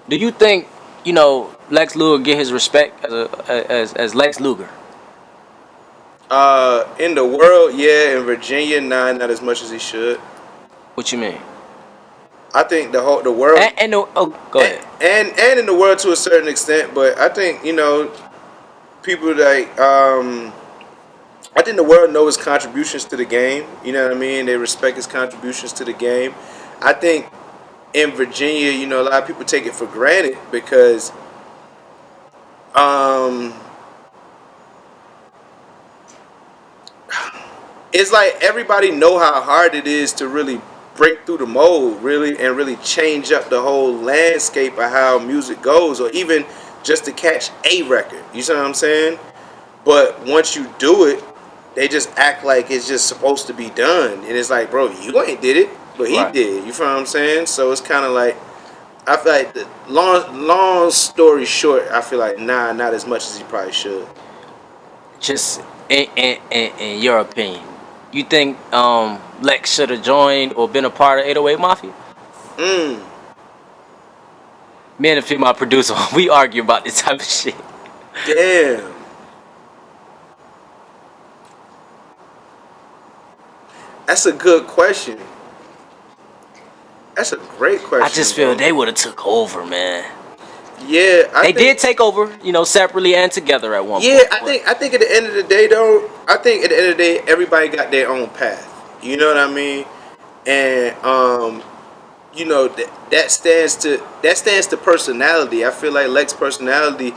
Do you think Lex Luger get his respect as Lex Luger? In the world, yeah. In Virginia, nah, not as much as he should. What you mean? I think the world Go ahead. and in the world to a certain extent, but I think people like I think the world knows his contributions to the game. You know what I mean? They respect his contributions to the game. I think in Virginia, a lot of people take it for granted because um, it's like everybody know how hard it is to really break through the mold, really, and really change up the whole landscape of how music goes, or even just to catch a record. You see what I'm saying? But once you do it, they just act like it's just supposed to be done, and it's like, bro, you ain't did it, but he Right. did. You feel what I'm saying? So it's kind of like, I feel like the long story short, I feel like not as much as he probably should. Just in your opinion, you think Lex should have joined or been a part of 808 Mafia? Mm, Me and my producer, we argue about this type of shit. damn. That's a good question. That's a great question. I just feel bro. they would have took over, man. Yeah, They did take over, separately and together at one Yeah, point. I think at the end of the day though, I think at the end of the day everybody got their own path. You know what I mean? And that stands to personality. I feel like Lex personality,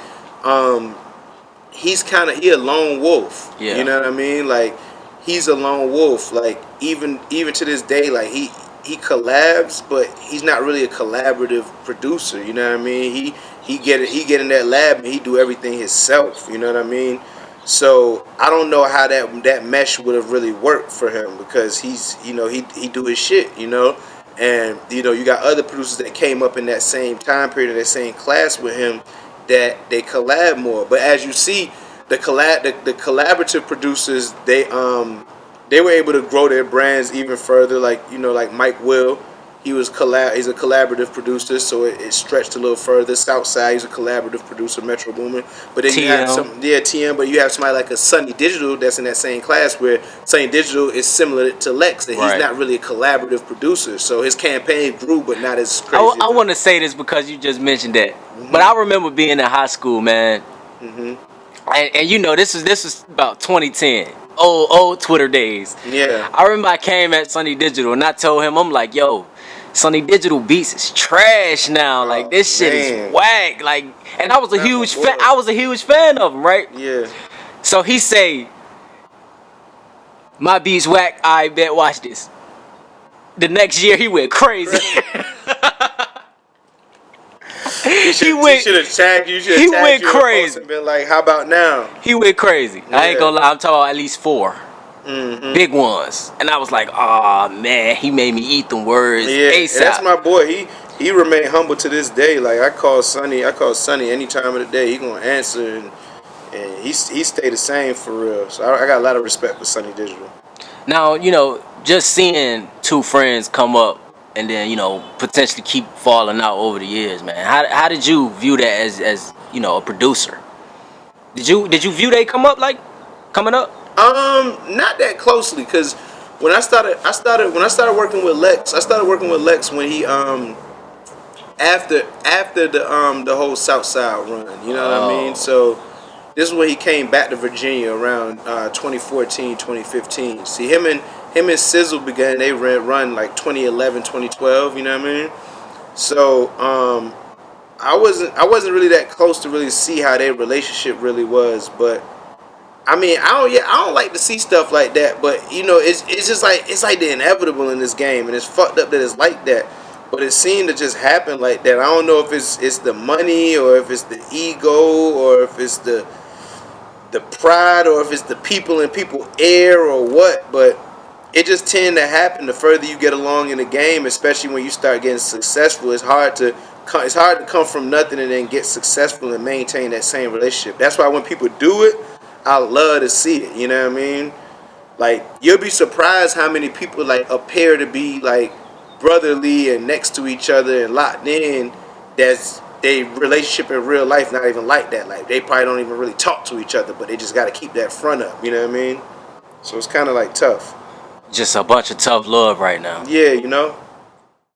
he a lone wolf. Yeah. You know what I mean? Like he's a lone wolf. Like even to this day, like he collabs, but he's not really a collaborative producer. You know what I mean? He get in that lab and he do everything himself. You know what I mean? So I don't know how that mesh would have really worked for him because he's he do his shit. And you got other producers that came up in that same time period, that same class with him, that they collab more. But as you see, the collaborative producers, they were able to grow their brands even further. Like Mike Will, he's a collaborative producer, so it stretched a little further. Southside, he's a collaborative producer, Metro Boomin. But then you have TM, but you have somebody like a SonnyDigital that's in that same class where SonnyDigital is similar to Lex, that he's not really a collaborative producer. So his campaign grew, but not as crazy. I want to say this because you just mentioned that, but I remember being in high school, man, and this is about 2010. Old Twitter days. Yeah. I remember I came at SonnyDigital and I told him, I'm like, yo, SonnyDigital beats is trash now. Like this shit is whack. Like, and I was a huge fan. I was a huge fan of him, right? Yeah. So he say, my beats whack. I bet. Watch this. The next year he went crazy. He should have tagged you. He went crazy and been like, "How about now?" He went crazy. Yeah. I ain't gonna lie. I'm talking about at least 4 big ones, and I was like, "Oh man, he made me eat them words." Yeah, ASAP. and that's my boy. He remained humble to this day. Like I call Sonny any time of the day. He gonna answer, and he stay the same for real. So I got a lot of respect for SonnyDigital. Now just seeing 2 friends come up and then potentially keep falling out over the years, man. How did you view that as a producer? Did you view they coming up? Not that closely, cause when I started working with Lex, when he after the whole Southside run, you know what I mean? So this is when he came back to Virginia around 2014, 2015. See him and Sizzle began, they run like 2011, 2012, you know what I mean? So I wasn't really that close to really see how their relationship really was, but I mean, I don't like to see stuff like that, but it's just like it's like the inevitable in this game, and it's fucked up that it's like that. But it seemed to just happen like that. I don't know if it's the money, or if it's the ego, or if it's the pride, or if it's the people and people air, or what. But it just tend to happen the further you get along in the game, especially when you start getting successful. It's hard to come from nothing and then get successful and maintain that same relationship. That's why when people do it, I love to see it. You know what I mean? Like you'll be surprised how many people like appear to be like brotherly and next to each other and locked in. That's they relationship in real life not even like that. Like they probably don't even really talk to each other, but they just got to keep that front up. You know what I mean? So it's kind of like tough. Just a bunch of tough love right now. Yeah, you know.